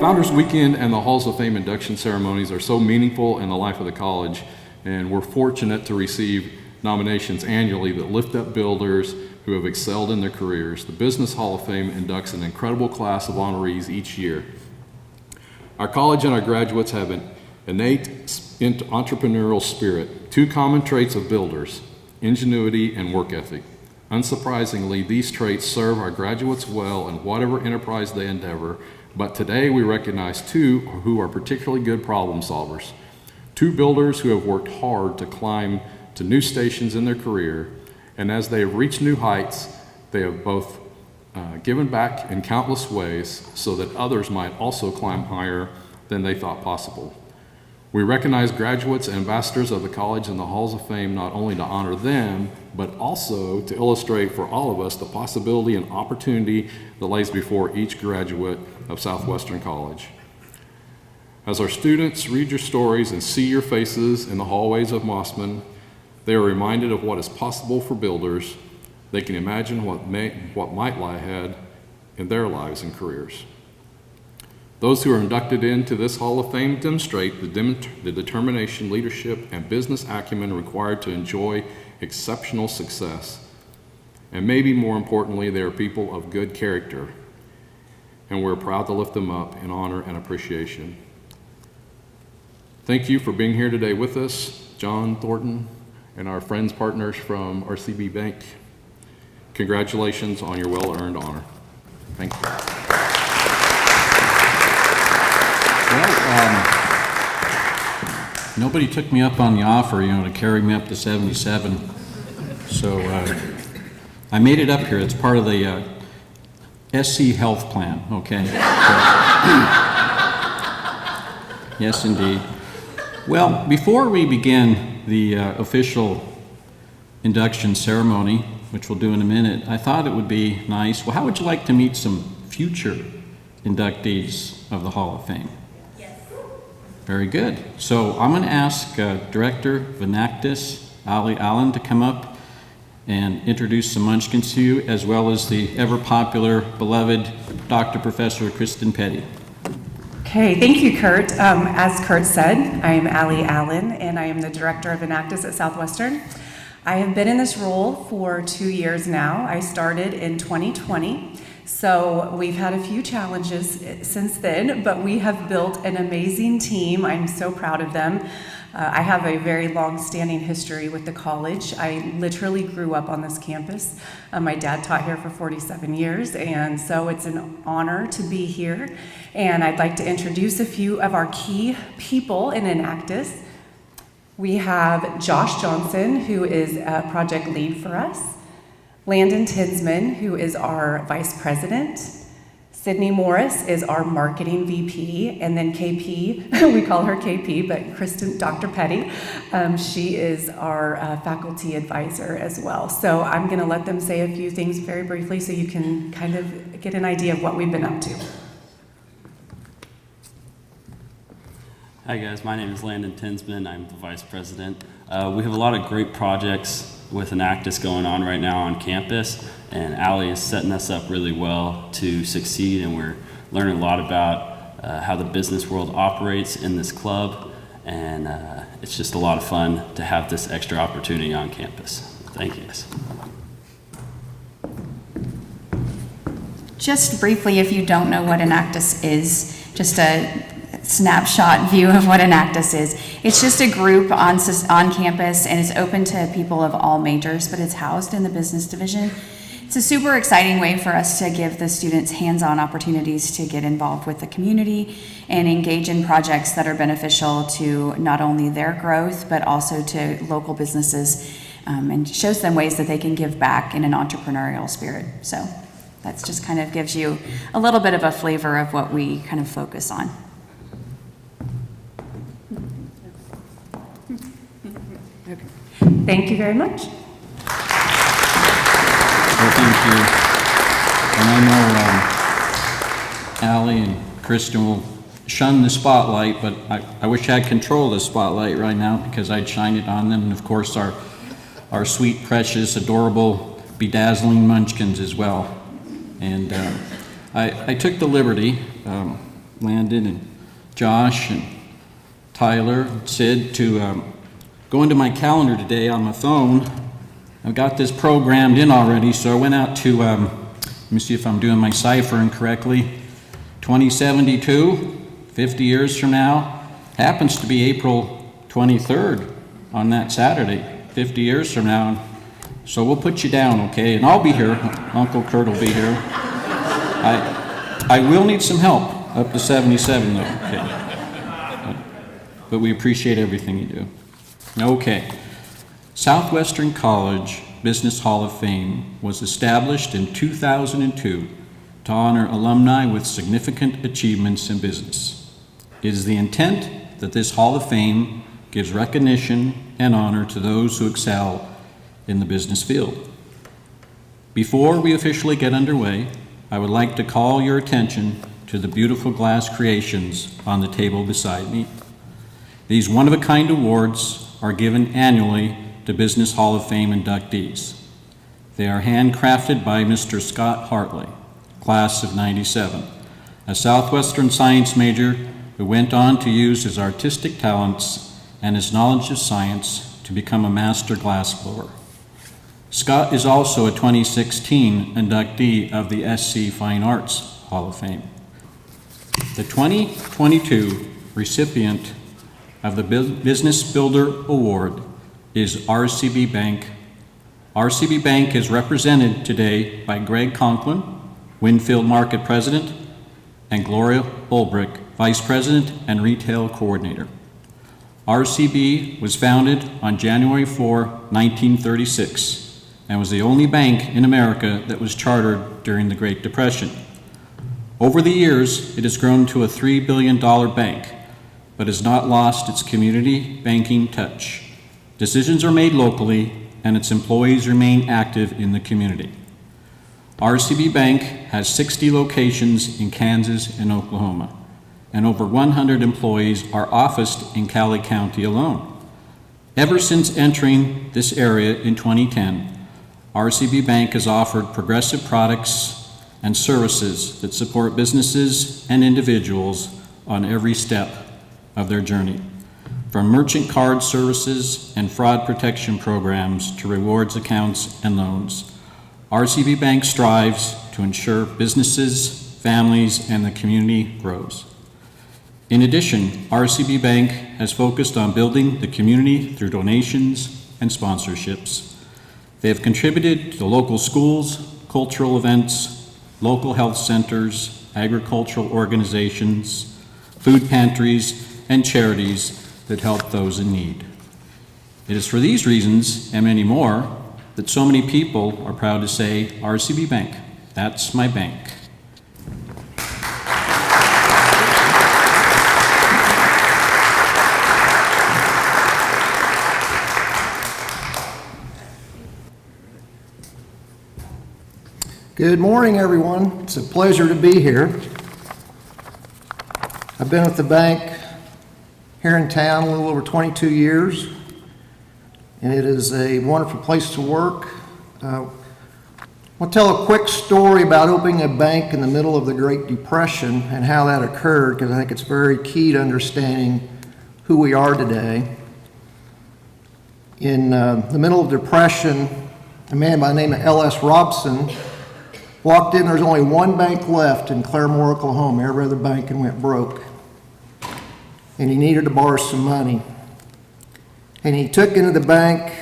Founders Weekend and the Halls of Fame induction ceremonies are so meaningful in the life of the college, and we're fortunate to receive nominations annually that lift up builders who have excelled in their careers. The Business Hall of Fame inducts an incredible class of honorees each year. Our college and our graduates have an innate entrepreneurial spirit, two common traits of builders: ingenuity and work ethic. Unsurprisingly, these traits serve our graduates well in whatever enterprise they endeavor, but today we recognize two who are particularly good problem solvers. Two builders who have worked hard to climb to new stations in their career, and as they have reached new heights, they have both given back in countless ways so that others might also climb higher than they thought possible. We recognize graduates and ambassadors of the college and the Halls of Fame not only to honor them, but also to illustrate for all of us the possibility and opportunity that lays before each graduate of Southwestern College. As our students read your stories and see your faces in the hallways of Mossman, they are reminded of what is possible for builders. They can imagine what might lie ahead in their lives and careers. Those who are inducted into this Hall of Fame demonstrate the determination, leadership, and business acumen required to enjoy exceptional success. And maybe more importantly, they are people of good character, and we're proud to lift them up in honor and appreciation. Thank you for being here today with us, John, Thornton, and our friends, partners from RCB Bank. Congratulations on your well-earned honor. Thank you. Well, nobody took me up on the offer, to carry me up to 77. So I made it up here. It's part of the SC Health Plan, okay? So, yes, indeed. Well, before we begin the official induction ceremony, which we'll do in a minute, I thought it would be nice. Well, how would you like to meet some future inductees of the Hall of Fame? Yes. Very good. So I'm going to ask Director of Enactus, Ali Allen, to come up and introduce some munchkins to you, as well as the ever-popular, beloved Dr. Professor Kristen Petty. Okay, thank you, Kurt. As Kurt said, I am Ali Allen, and I am the Director of Enactus at Southwestern. I have been in this role for 2 years now. I started in 2020, so we've had a few challenges since then, but we have built an amazing team. I'm so proud of them. I have a very long-standing history with the college. I literally grew up on this campus. My dad taught here for 47 years, and so it's an honor to be here. And I'd like to introduce a few of our key people in Enactus. We have Josh Johnson, who is a project lead for us. Landon Tinsman, who is our vice president. Sydney Morris is our marketing VP, and then KP, we call her KP, but Kristen, Dr. Petty, she is our faculty advisor as well. So I'm gonna let them say a few things very briefly so you can kind of get an idea of what we've been up to. Hi guys, my name is Landon Tinsman. I'm the vice president. We have a lot of great projects with Enactus going on right now on campus, and Ali is setting us up really well to succeed, and we're learning a lot about how the business world operates in this club, and it's just a lot of fun to have this extra opportunity on campus. Thank you guys. Just briefly, if you don't know what Enactus is, just a snapshot view of what Enactus is. It's just a group on campus, and it's open to people of all majors, but it's housed in the business division. It's a super exciting way for us to give the students hands-on opportunities to get involved with the community and engage in projects that are beneficial to not only their growth, but also to local businesses, and shows them ways that they can give back in an entrepreneurial spirit. So that's just kind of gives you a little bit of a flavor of what we kind of focus on. Thank you very much. Well, thank you. And I know Ali and Kristen will shun the spotlight, but I wish I had control of the spotlight right now, because I'd shine it on them. And of course, our sweet, precious, adorable, bedazzling munchkins as well. And I took the liberty, Landon and Josh and Tyler, Sid, to go into my calendar today on my phone. I've got this programmed in already, so I went out to, let me see if I'm doing my ciphering correctly, 2072, 50 years from now, happens to be April 23rd on that Saturday, 50 years from now. So we'll put you down, okay? And I'll be here. Uncle Kurt will be here. I will need some help up to 77, though, okay? But we appreciate everything you do. Okay. Southwestern College Business Hall of Fame was established in 2002 to honor alumni with significant achievements in business. It is the intent that this Hall of Fame gives recognition and honor to those who excel in the business field. Before we officially get underway, I would like to call your attention to the beautiful glass creations on the table beside me. These one-of-a-kind awards are given annually to Business Hall of Fame inductees. They are handcrafted by Mr. Scott Hartley, class of '97, a Southwestern science major who went on to use his artistic talents and his knowledge of science to become a master glassblower. Scott is also a 2016 inductee of the SC Fine Arts Hall of Fame. The 2022 recipient of the Business Builder Award is RCB Bank. RCB Bank is represented today by Greg Conklin, Winfield Market President, and Gloria Ulbrich, Vice President and Retail Coordinator. RCB was founded on January 4, 1936, and was the only bank in America that was chartered during the Great Depression. Over the years, it has grown to a $3 billion bank, but has not lost its community banking touch. Decisions are made locally, and its employees remain active in the community. RCB Bank has 60 locations in Kansas and Oklahoma, and over 100 employees are officed in Cali County alone. Ever since entering this area in 2010, RCB Bank has offered progressive products and services that support businesses and individuals on every step of their journey, from merchant card services and fraud protection programs to rewards accounts and loans. RCB Bank strives to ensure businesses, families, and the community grows. In addition, RCB Bank has focused on building the community through donations and sponsorships. They have contributed to local schools, cultural events, local health centers, agricultural organizations, food pantries, and charities that help those in need. It is for these reasons, and many more, that so many people are proud to say, RCB Bank, that's my bank. Good morning, everyone. It's a pleasure to be here. I've been with the bank here in town a little over 22 years, and it is a wonderful place to work. I'll tell a quick story about opening a bank in the middle of the Great Depression and how that occurred, because I think it's very key to understanding who we are today. In the middle of the Depression, a man by the name of L.S. Robson walked in. There's only one bank left in Claremore, Oklahoma. Every other bank went broke. And he needed to borrow some money. And he took into the bank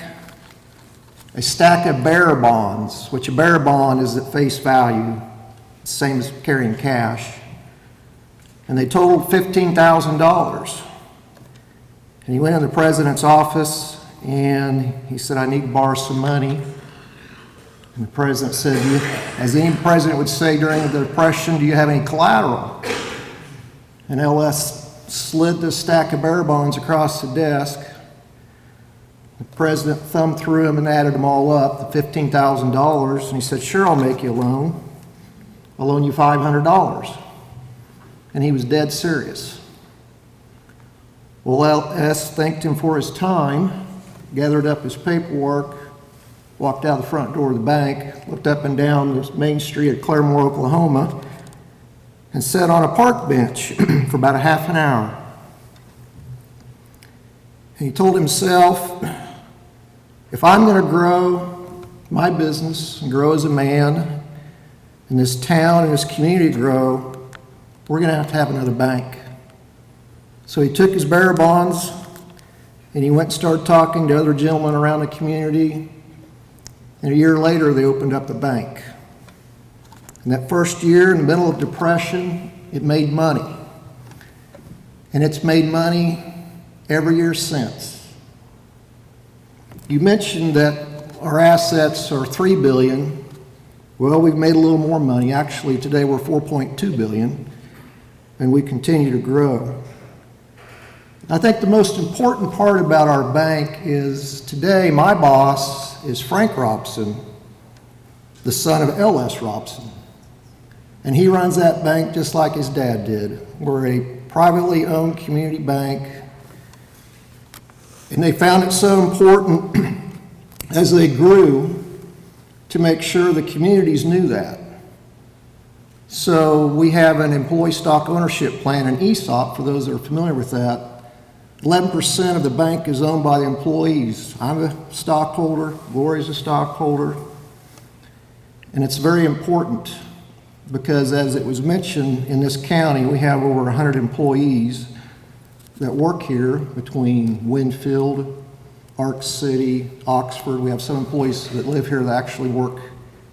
a stack of bearer bonds, which a bearer bond is at face value, same as carrying cash. And they totaled $15,000. And he went in the president's office and he said, I need to borrow some money. And the president said, as any president would say during the Depression, do you have any collateral? And LS slid this stack of bearer bonds across the desk. The president thumbed through them and added them all up, the $15,000, and he said, sure, I'll make you a loan. I'll loan you $500. And he was dead serious. Well, LS thanked him for his time, gathered up his paperwork, walked out the front door of the bank, looked up and down the main street of Claremore, Oklahoma, and sat on a park bench for about a half an hour. And he told himself, if I'm going to grow my business and grow as a man, and this town and this community grow, we're going to have another bank. So he took his bearer bonds and he went and started talking to other gentlemen around the community. And a year later, they opened up the bank. And that first year, in the middle of depression, it made money. And it's made money every year since. You mentioned that our assets are $3 billion. Well, we've made a little more money. Actually, today we're $4.2 billion, and we continue to grow. I think the most important part about our bank is today my boss is Frank Robson, the son of L.S. Robson. And he runs that bank just like his dad did. We're a privately owned community bank. And they found it so important as they grew to make sure the communities knew that. So we have an employee stock ownership plan, an ESOP, for those that are familiar with that. 11% of the bank is owned by the employees. I'm a stockholder, Gloria's a stockholder. And it's very important because, as it was mentioned, in this county we have over 100 employees that work here between Winfield, Arc City, Oxford. We have some employees that live here that actually work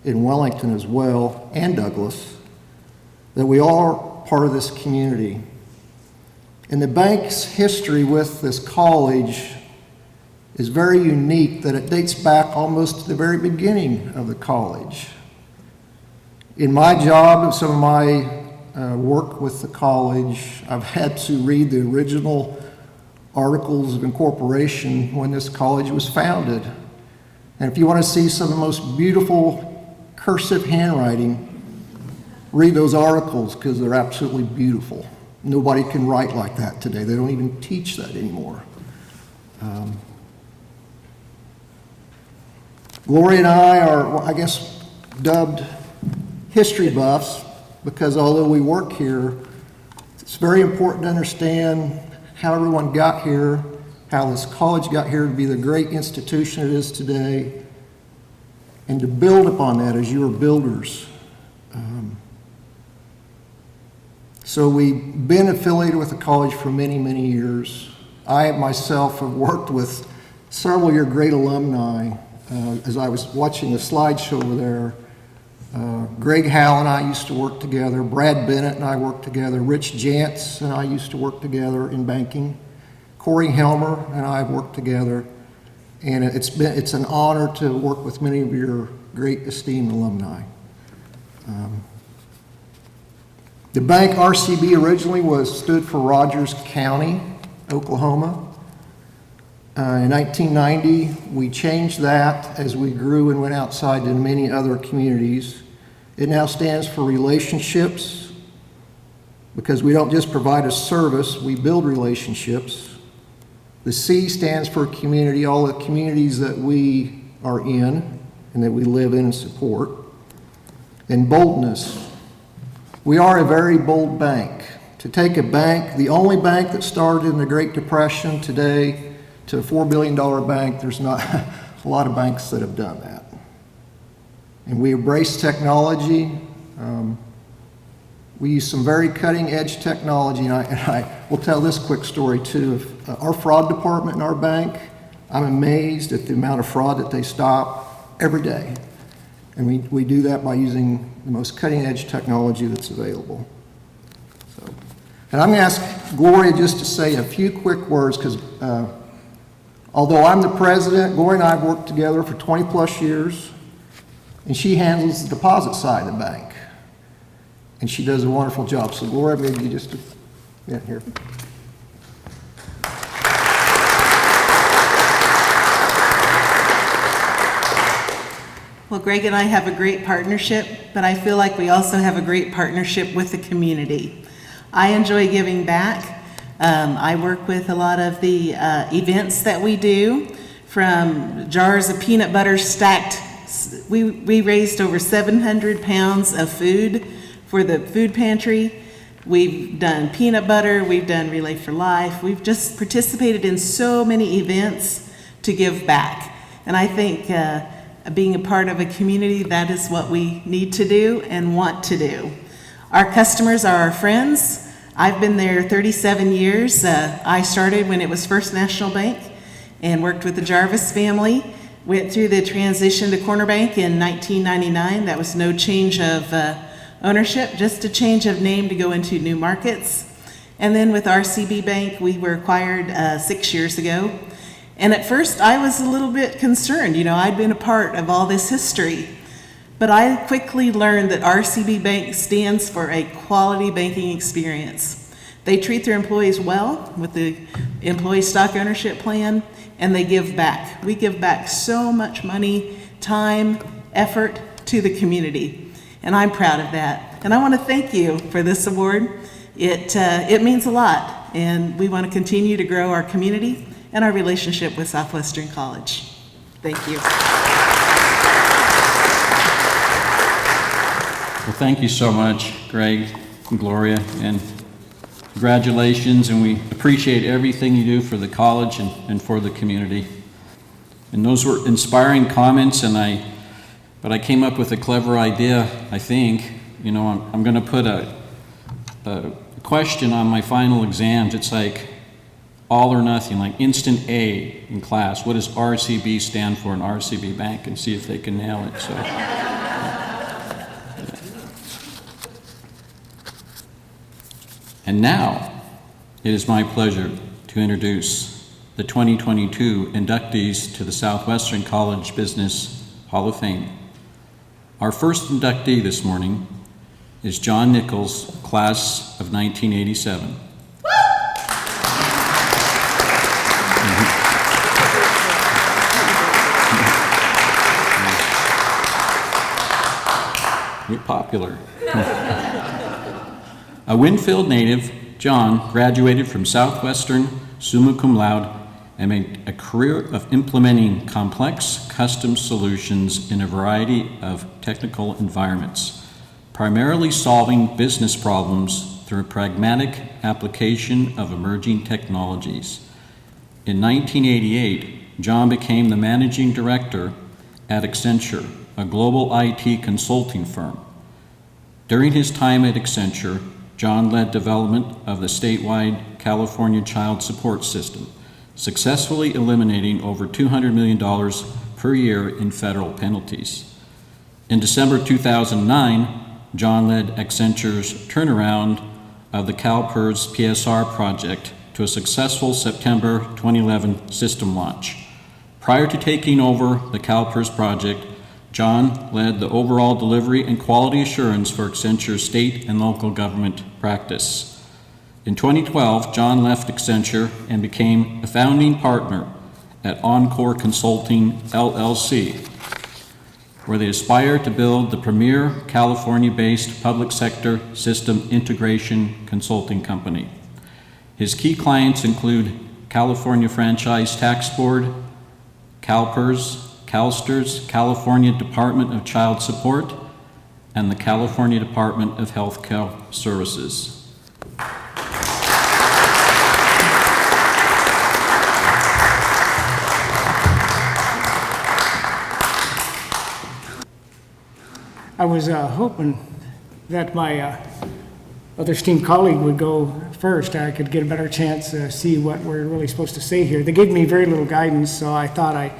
in Wellington as well, and Douglas, that we all are part of this community. And the bank's history with this college is very unique, that it dates back almost to the very beginning of the college. In my job and some of my work with the college, I've had to read the original articles of incorporation when this college was founded. And if you want to see some of the most beautiful cursive handwriting, read those articles because they're absolutely beautiful. Nobody can write like that today. They don't even teach that anymore. Gloria and I are, I guess, dubbed history buffs because although we work here, it's very important to understand how everyone got here, how this college got here to be the great institution it is today, and to build upon that as you are builders. So we've been affiliated with the college for many, many years. I myself have worked with several of your great alumni. As I was watching the slideshow over there, Greg Howell and I used to work together. Brad Bennett and I worked together. Rich Jantz and I used to work together in banking. Corey Helmer and I have worked together. And it's an honor to work with many of your great esteemed alumni. The bank RCB originally stood for Rogers County, Oklahoma. In 1990, we changed that as we grew and went outside to many other communities. It now stands for relationships because we don't just provide a service, we build relationships. The C stands for community, all the communities that we are in and that we live in and support. And boldness. We are a very bold bank. To take a bank, the only bank that started in the Great Depression today, to a $4 billion bank, there's not a lot of banks that have done that. And we embrace technology. We use some very cutting edge technology, and I will tell this quick story too. Our fraud department in our bank, I'm amazed at the amount of fraud that they stop every day. And we do that by using the most cutting edge technology that's available. So, and I'm going to ask Gloria just to say a few quick words because although I'm the president, Gloria and I have worked together for 20 plus years, and she handles the deposit side of the bank. And she does a wonderful job. So Gloria, maybe you just, yeah, here. Well, Greg and I have a great partnership, but I feel like we also have a great partnership with the community. I enjoy giving back. I work with a lot of the events that we do, from jars of peanut butter stacked. We raised over 700 pounds of food for the food pantry. We've done peanut butter, we've done Relay for Life, we've just participated in so many events to give back. And I think being a part of a community, that is what we need to do and want to do. Our customers are our friends. I've been there 37 years. I started when it was First National Bank and worked with the Jarvis family. Went through the transition to Corner Bank in 1999. That was no change of ownership, just a change of name to go into new markets. And then with RCB Bank, we were acquired 6 years ago. And at first I was a little bit concerned. You know, I'd been a part of all this history. But I quickly learned that RCB Bank stands for a quality banking experience. They treat their employees well with the employee stock ownership plan, and they give back. We give back so much money, time, effort to the community, and I'm proud of that. And I want to thank you for this award. It means a lot, and we want to continue to grow our community and our relationship with Southwestern College. Thank you. Well, thank you so much, Greg and Gloria, and congratulations, and we appreciate everything you do for the college and for the community. And those were inspiring comments, but I came up with a clever idea, I think. You know, I'm going to put a question on my final exams. It's like all or nothing, like instant A in class. What does RCB stand for in RCB Bank? And see if they can nail it. So. And now, it is my pleasure to introduce the 2022 inductees to the Southwestern College Business Hall of Fame. Our first inductee this morning is John Nichols, class of 1987. You're popular. A Winfield native, John graduated from Southwestern summa cum laude and made a career of implementing complex custom solutions in a variety of technical environments, primarily solving business problems through pragmatic application of emerging technologies. In 1988, John became the managing director at Accenture, a global IT consulting firm. During his time at Accenture, John led development of the statewide California child support system, successfully eliminating over $200 million per year in federal penalties. In December 2009, John led Accenture's turnaround of the CalPERS PSR project to a successful September 2011 system launch. Prior to taking over the CalPERS project, John led the overall delivery and quality assurance for Accenture's state and local government practice. In 2012, John left Accenture and became a founding partner at Encore Consulting, LLC, where they aspire to build the premier California-based public sector system integration consulting company. His key clients include California Franchise Tax Board, CalPERS, CalSTRS, California Department of Child Support, and the California Department of Health Care Services. I was hoping that my other esteemed colleague would go first. I could get a better chance to see what we're really supposed to say here. They gave me very little guidance, so I thought I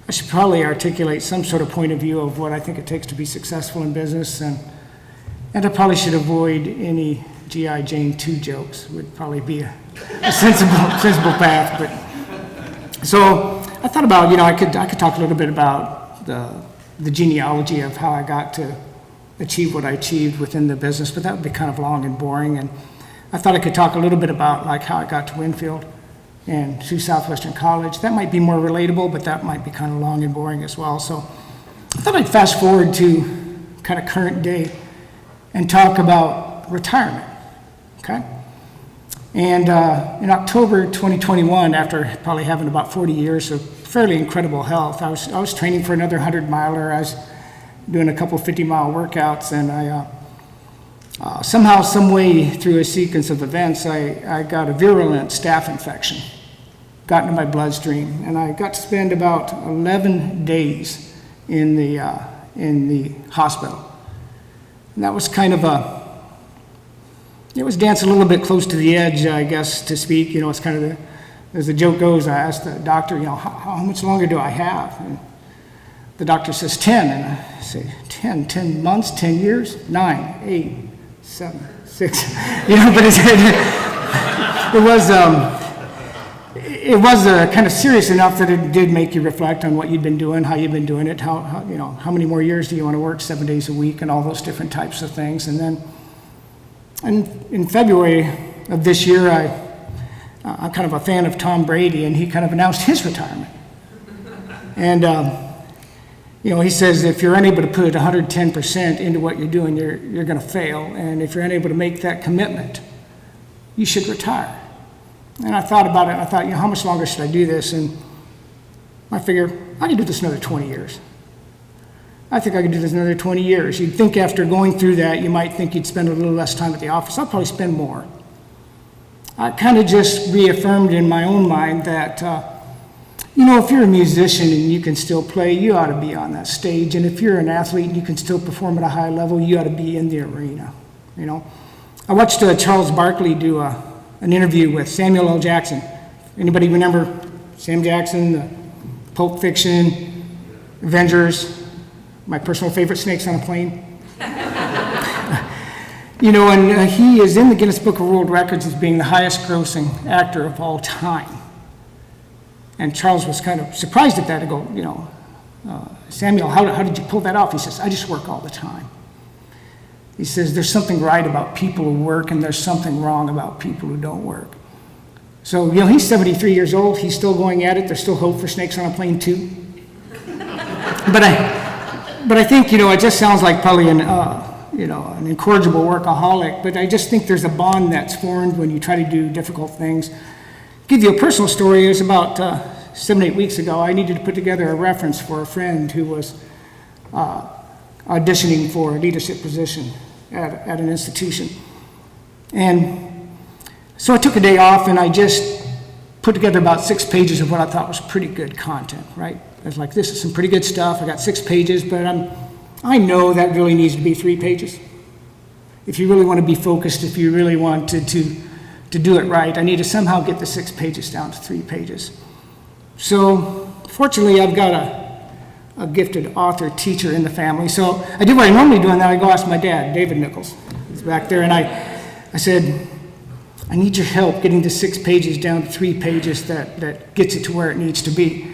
should probably articulate some sort of point of view of what I think it takes to be successful in business, and I probably should avoid any G.I. Jane 2 jokes. Would probably be a sensible path. But so I thought about, you know, I could talk a little bit about the genealogy of how I got to achieve what I achieved within the business, but that would be kind of long and boring. And I thought I could talk a little bit about like how I got to Winfield and to Southwestern College. That might be more relatable, but that might be kind of long and boring as well. So I thought I'd fast forward to kind of current day and talk about retirement, okay? And in October 2021, after probably having about 40 years of fairly incredible health, I was training for another 100-miler. I was doing a couple 50-mile workouts, and Somehow, some way through a sequence of events, I got a virulent staph infection, got into my bloodstream, and I got to spend about 11 days in the hospital. And that was kind of it was dancing a little bit close to the edge, I guess, to speak. You know, it's kind of as the joke goes, I asked the doctor, you know, how much longer do I have? And the doctor says 10, and I say 10 months, 10 years, 9, 8, 7, 6, you know, but it was kind of serious enough that it did make you reflect on what you'd been doing, how you'd been doing it, how you know, how many more years do you want to work, 7 days a week, and all those different types of things. And then in February of this year, I'm kind of a fan of Tom Brady, and he kind of announced his retirement. And you know, he says if you're unable to put 110% into what you're doing, you're going to fail. And if you're unable to make that commitment, you should retire. And I thought about it, and I thought, you know, how much longer should I do this? And I figure, I can do this another 20 years. I think I could do this another 20 years. You'd think after going through that, you might think you'd spend a little less time at the office. I'll probably spend more. I kind of just reaffirmed in my own mind that, you know, if you're a musician and you can still play, you ought to be on that stage. And if you're an athlete and you can still perform at a high level, you ought to be in the arena, you know. I watched Charles Barkley do an interview with Samuel L. Jackson. Anybody remember Sam Jackson, Pulp Fiction, Avengers, my personal favorite, Snakes on a Plane? You know, and he is in the Guinness Book of World Records as being the highest grossing actor of all time. And Charles was kind of surprised at that. I go, you know, Samuel, how did you pull that off? He says, I just work all the time. He says, there's something right about people who work, and there's something wrong about people who don't work. So, you know, he's 73 years old. He's still going at it. There's still hope for Snakes on a Plane 2. But I think, you know, it just sounds like probably you know, an incorrigible workaholic, but I just think there's a bond that's formed when you try to do difficult things. Give you a personal story. It was about 7-8 weeks ago. I needed to put together a reference for a friend who was auditioning for a leadership position at an institution. And so I took a day off, and I just put together about 6 pages of what I thought was pretty good content, right? I was like, this is some pretty good stuff. I got 6 pages, but I know that really needs to be 3 pages. If you really want to be focused, if you really want to do it right, I need to somehow get the 6 pages down to 3 pages. So fortunately, I've got a gifted author teacher in the family. So I did what I normally do, and then I go ask my dad, David Nichols. He's back there, and I said, I need your help getting the 6 pages down to 3 pages that gets it to where it needs to be.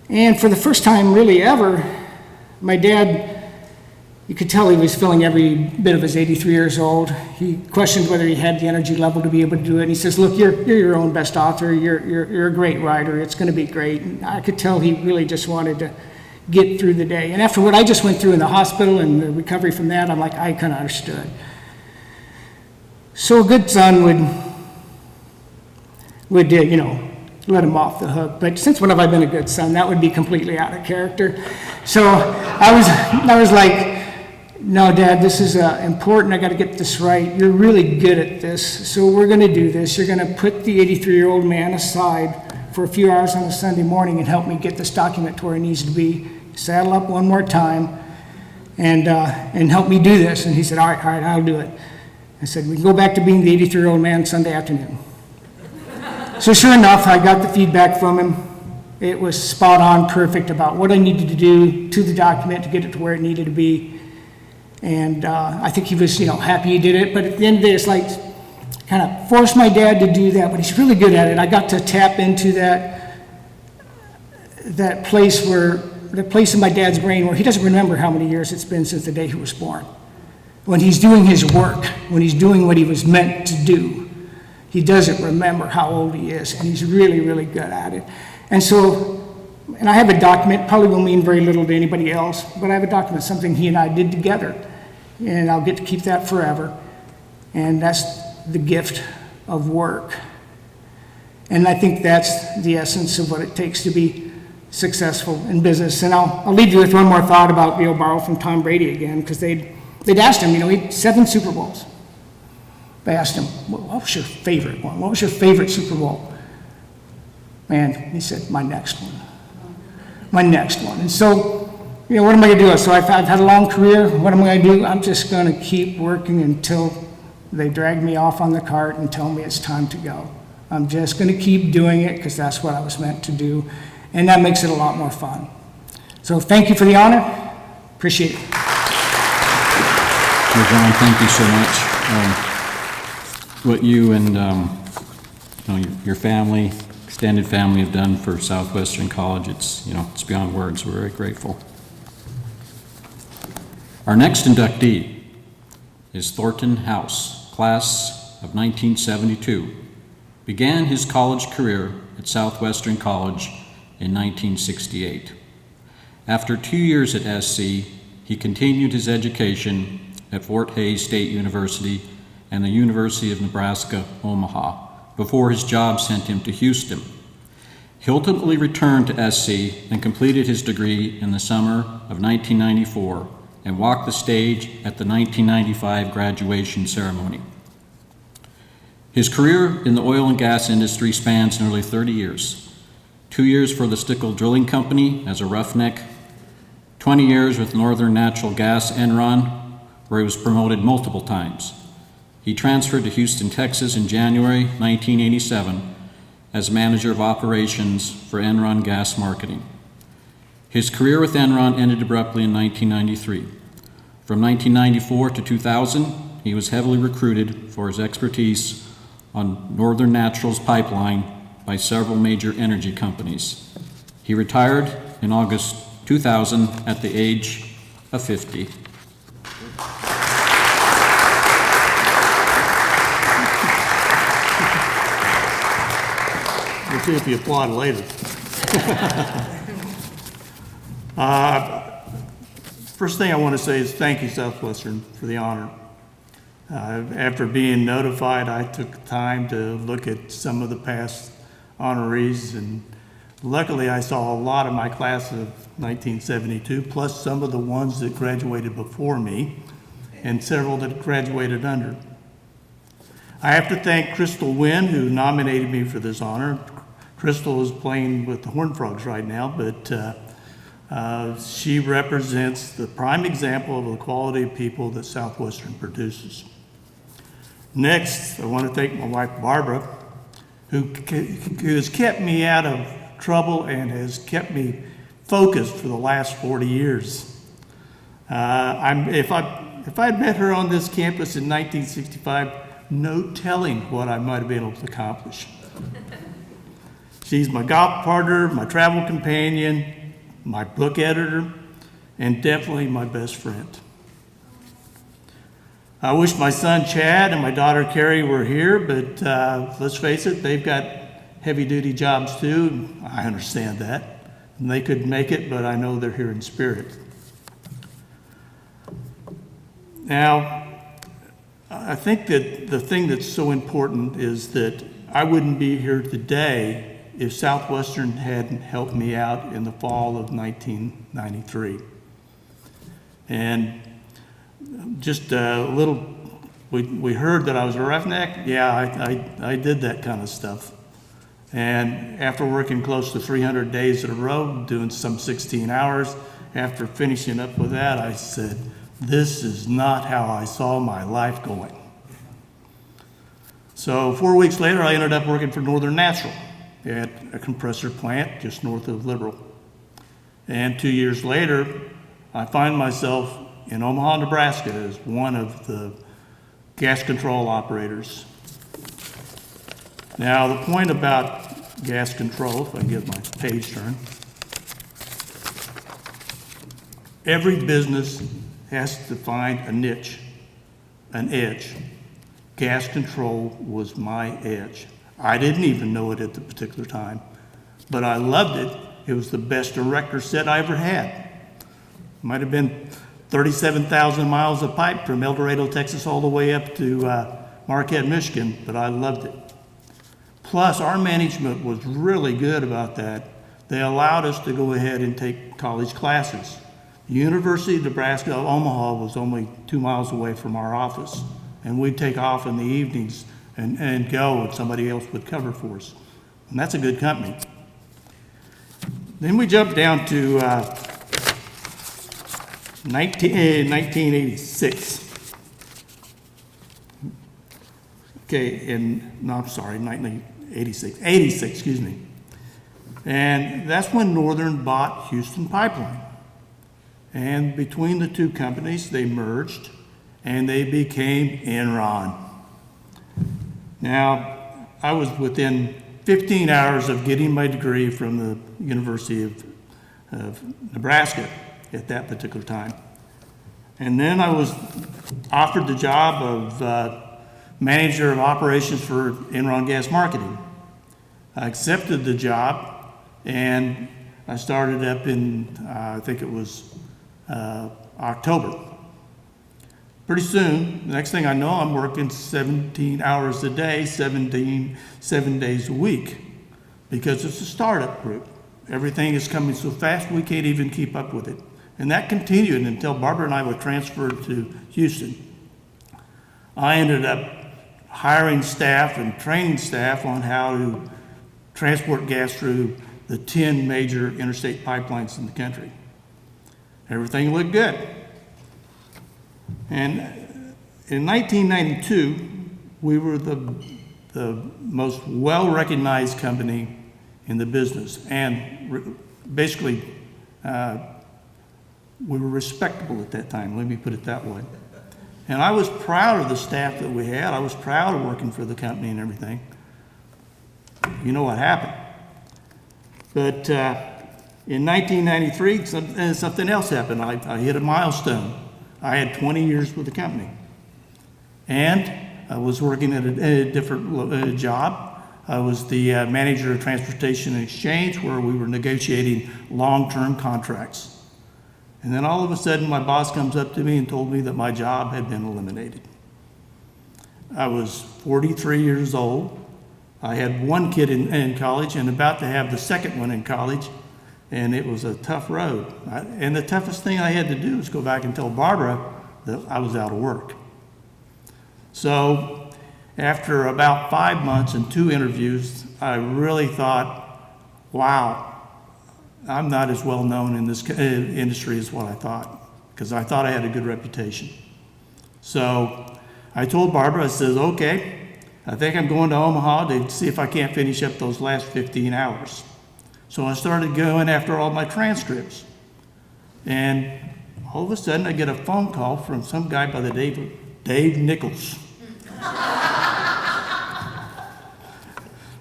And for the first time really ever, my dad, you could tell he was feeling every bit of his 83 years old. He questioned whether he had the energy level to be able to do it. And he says, look, you're your own best author. You're a great writer. It's going to be great. And I could tell he really just wanted to get through the day. And after what I just went through in the hospital and the recovery from that, I'm like, I kind of understood. So a good son would you know, let him off the hook. But since when have I been a good son? That would be completely out of character. So I was like, no, Dad, this is important. I got to get this right. You're really good at this. So we're going to do this. You're going to put the 83-year-old man aside for a few hours on a Sunday morning and help me get this document to where it needs to be. Saddle up one more time and help me do this. And he said, all right, I'll do it. I said, we can go back to being the 83-year-old man Sunday afternoon. So sure enough, I got the feedback from him. It was spot on, perfect about what I needed to do to the document to get it to where it needed to be. And I think he was, you know, happy he did it. But at the end of the day, it's like, kind of forced my dad to do that, but he's really good at it. I got to tap into that place in my dad's brain where he doesn't remember how many years it's been since the day he was born. When he's doing his work, when he's doing what he was meant to do, he doesn't remember how old he is, and he's really, really good at it. And so, and I have a document, probably will mean very little to anybody else, but I have a document, something he and I did together, and I'll get to keep that forever. And that's the gift of work. And I think that's the essence of what it takes to be successful in business. And I'll leave you with one more thought about, borrow from Tom Brady again, because they they'd asked him, he had 7 Super Bowls. They asked him, what was your favorite one? What was your favorite Super Bowl? Man, he said, my next one. My next one. And so, what am I going to do? So I've had a long career. What am I going to do? I'm just going to keep working until they drag me off on the cart and tell me it's time to go. I'm just going to keep doing it because that's what I was meant to do. And that makes it a lot more fun. So thank you for the honor. Appreciate it. Well, John, thank you so much. What you and your family, extended family have done for Southwestern College, it's beyond words. We're very grateful. Our next inductee is Thornton House, class of 1972. Began his college career at Southwestern College in 1968. After 2 years at SC, he continued his education at Fort Hays State University and the University of Nebraska, Omaha, before his job sent him to Houston. He ultimately returned to SC and completed his degree in the summer of 1994 and walked the stage at the 1995 graduation ceremony. His career in the oil and gas industry spans nearly 30 years. 2 years for the Stickle Drilling Company as a roughneck, 20 years with Northern Natural Gas Enron, where he was promoted multiple times. He transferred to Houston, Texas in January 1987 as manager of operations for Enron Gas Marketing. His career with Enron ended abruptly in 1993. From 1994 to 2000, he was heavily recruited for his expertise on Northern Natural's pipeline by several major energy companies. He retired in August 2000 at the age of 50. We'll see if you applaud later. First thing I want to say is thank you, Southwestern, for the honor. After being notified, I took time to look at some of the past honorees, and luckily I saw a lot of my class of 1972, plus some of the ones that graduated before me, and several that graduated under. I have to thank Crystal Wynn, who nominated me for this honor. Crystal is playing with the Horned Frogs right now, but she represents the prime example of the quality of people that Southwestern produces. Next, I want to thank my wife, Barbara, who has kept me out of trouble and has kept me focused for the last 40 years. If I'd met her on this campus in 1965, no telling what I might have been able to accomplish. She's my golf partner, my travel companion, my book editor, and definitely my best friend. I wish my son Chad and my daughter Carrie were here, but let's face it, they've got heavy-duty jobs too. I understand that. And they couldn't make it, but I know they're here in spirit. Now, I think that the thing that's so important is that I wouldn't be here today if Southwestern hadn't helped me out in the fall of 1993. And just a little, we heard that I was a roughneck. Yeah, I did that kind of stuff. And after working close to 300 days in a row, doing some 16 hours, after finishing up with that, I said, this is not how I saw my life going. So 4 weeks later, I ended up working for Northern Natural at a compressor plant just north of Liberal. And 2 years later, I find myself in Omaha, Nebraska as one of the gas control operators. Now, the point about gas control, if I can get my page turned, every business has to find a niche, an edge. Gas control was my edge. I didn't even know it at the particular time, but I loved it. It was the best erector set I ever had. Might have been 37,000 miles of pipe from El Dorado, Texas, all the way up to Marquette, Michigan, but I loved it. Plus, our management was really good about that. They allowed us to go ahead and take college classes. University of Nebraska Omaha was only 2 miles away from our office, and we'd take off in the evenings and go, and somebody else would cover for us. And that's a good company. Then we jumped down to 1986. Okay, no, I'm sorry, 1986, 86, excuse me. And that's when Northern bought Houston Pipeline. And between the two companies, they merged, and they became Enron. Now, I was within 15 hours of getting my degree from the University of Nebraska at that particular time. And then I was offered the job of manager of operations for Enron Gas Marketing. I accepted the job, and I started up in, I think it was October. Pretty soon, the next thing I know, I'm working 17 hours a day, 7 days a week, because it's a startup group. Everything is coming so fast, we can't even keep up with it. And that continued until Barbara and I were transferred to Houston. I ended up hiring staff and training staff on how to transport gas through the 10 major interstate pipelines in the country. Everything looked good. And in 1992, we were the most well-recognized company in the business. And basically, we were respectable at that time, let me put it that way. And I was proud of the staff that we had. I was proud of working for the company and everything. You know what happened. But in 1993, something else happened. I hit a milestone. I had 20 years with the company. And I was working at a different job. I was the manager of transportation and exchange, where we were negotiating long-term contracts. And then all of a sudden, my boss comes up to me and told me that my job had been eliminated. I was 43 years old. I had one kid in college and about to have the second one in college, and it was a tough road. And the toughest thing I had to do was go back and tell Barbara that I was out of work. So after about 5 months and 2 interviews, I really thought, wow, I'm not as well known in this industry as what I thought, because I thought I had a good reputation. So I told Barbara, I said, okay, I think I'm going to Omaha to see if I can't finish up those last 15 hours. So I started going after all my transcripts. And all of a sudden, I get a phone call from some guy by the name of Dave Nichols.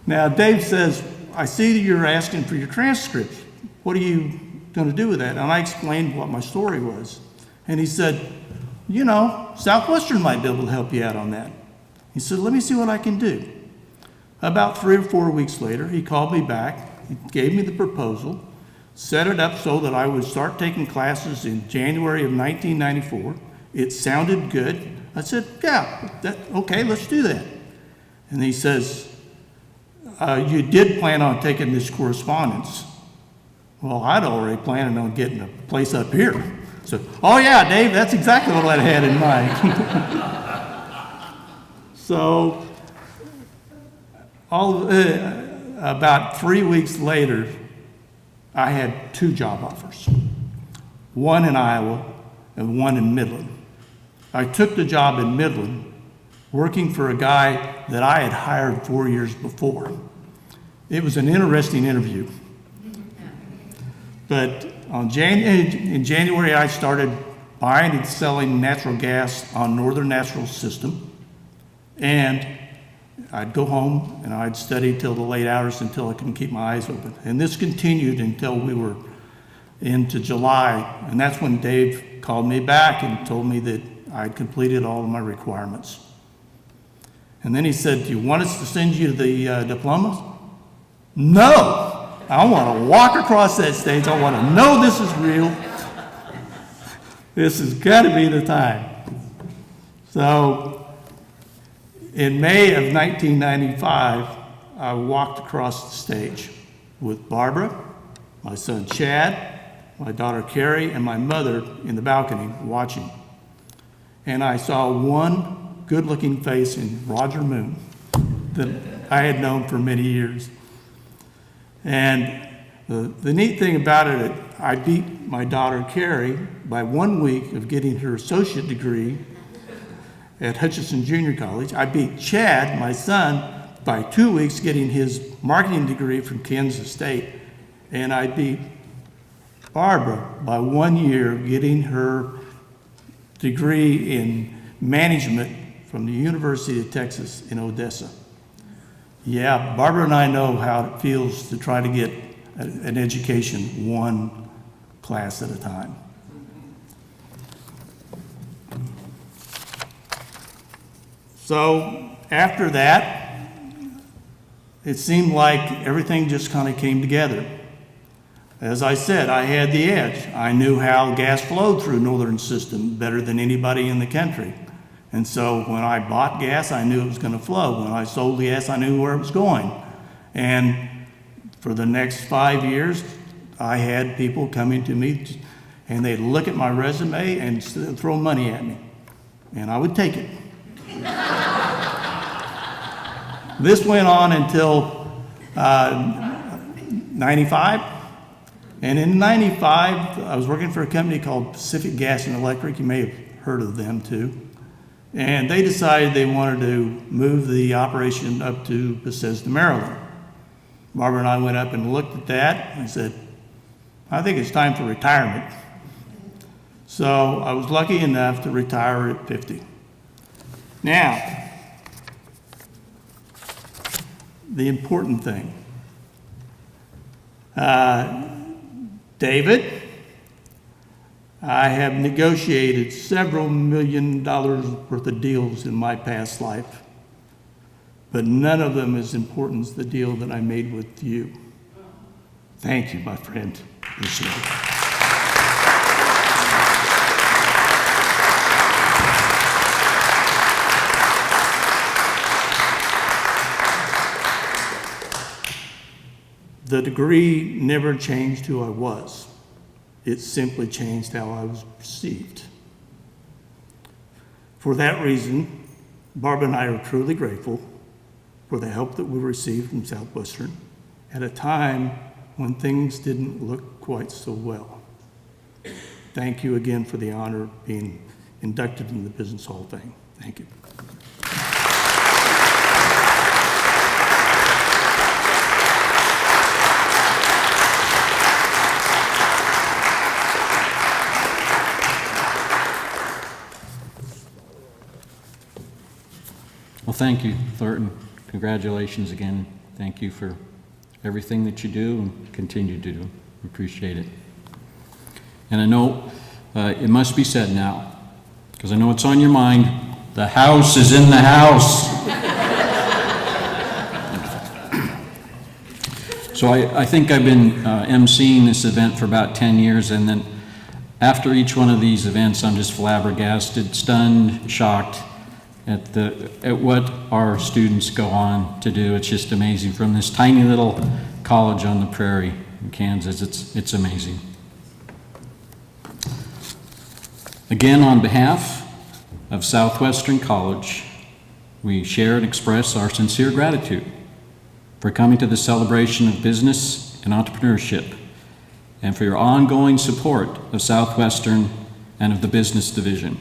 Now, Dave says, I see that you're asking for your transcripts. What are you going to do with that? And I explained what my story was. And he said, you know, Southwestern might be able to help you out on that. He said, let me see what I can do. About 3 or 4 weeks later, he called me back. He gave me the proposal, set it up so that I would start taking classes in January of 1994. It sounded good. I said, yeah, okay, let's do that. And he says, you did plan on taking this correspondence. Well, I'd already planned on getting a place up here. So, oh yeah, Dave, that's exactly what I had in mind. So, about 3 weeks later, I had 2 job offers, one in Iowa and one in Midland. I took the job in Midland, working for a guy that I had hired 4 years before. It was an interesting interview. But in January, I started buying and selling natural gas on Northern Natural System. And I'd go home and I'd study till the late hours until I couldn't keep my eyes open. And this continued until we were into July. And that's when Dave called me back and told me that I'd completed all of my requirements. And then he said, do you want us to send you the diplomas? No! I want to walk across that stage. I want to know this is real. This has got to be the time. So, in May of 1995, I walked across the stage with Barbara, my son Chad, my daughter Carrie, and my mother in the balcony watching. And I saw one good-looking face in Roger Moon that I had known for many years. And the neat thing about it, I beat my daughter Carrie by 1 week of getting her associate degree at Richardson Junior College. I beat Chad, my son, by 2 weeks getting his marketing degree from Kansas State. And I beat Barbara by 1 year getting her degree in management from the University of Texas in Odessa. Yeah, Barbara and I know how it feels to try to get an education one class at a time. So after that, it seemed like everything just kind of came together. As I said, I had the edge. I knew how gas flowed through Northern System better than anybody in the country. And so when I bought gas, I knew it was going to flow. When I sold gas, I knew where it was going. And for the next 5 years, I had people coming to me and they'd look at my resume and throw money at me. And I would take it. This went on until 95. And in 95, I was working for a company called Pacific Gas and Electric. You may have heard of them too. And they decided they wanted to move the operation up to Bethesda, Maryland. Barbara and I went up and looked at that and said, I think it's time for retirement. So I was lucky enough to retire at 50. Now, the important thing. David, I have negotiated several $1 million worth of deals in my past life, but none of them as important as the deal that I made with you. Thank you, my friend. Appreciate it. The degree never changed who I was. It simply changed how I was perceived. For that reason, Barbara and I are truly grateful for the help that we received from Southwestern at a time when things didn't look quite so well. Thank you again for the honor of being inducted in the Business Hall of Fame. Thank you. Well, thank you, Thornton. Congratulations again. Thank you for everything that you do and continue to do. We appreciate it. And I know it must be said now, because I know it's on your mind. The house is in the house. So I think I've been emceeing this event for about 10 years, and then after each one of these events, I'm just flabbergasted, stunned, shocked at what our students go on to do. It's just amazing. From this tiny little college on the prairie in Kansas, it's amazing. Again, on behalf of Southwestern College, we share and express our sincere gratitude for coming to the celebration of business and entrepreneurship, and for your ongoing support of Southwestern and of the business division.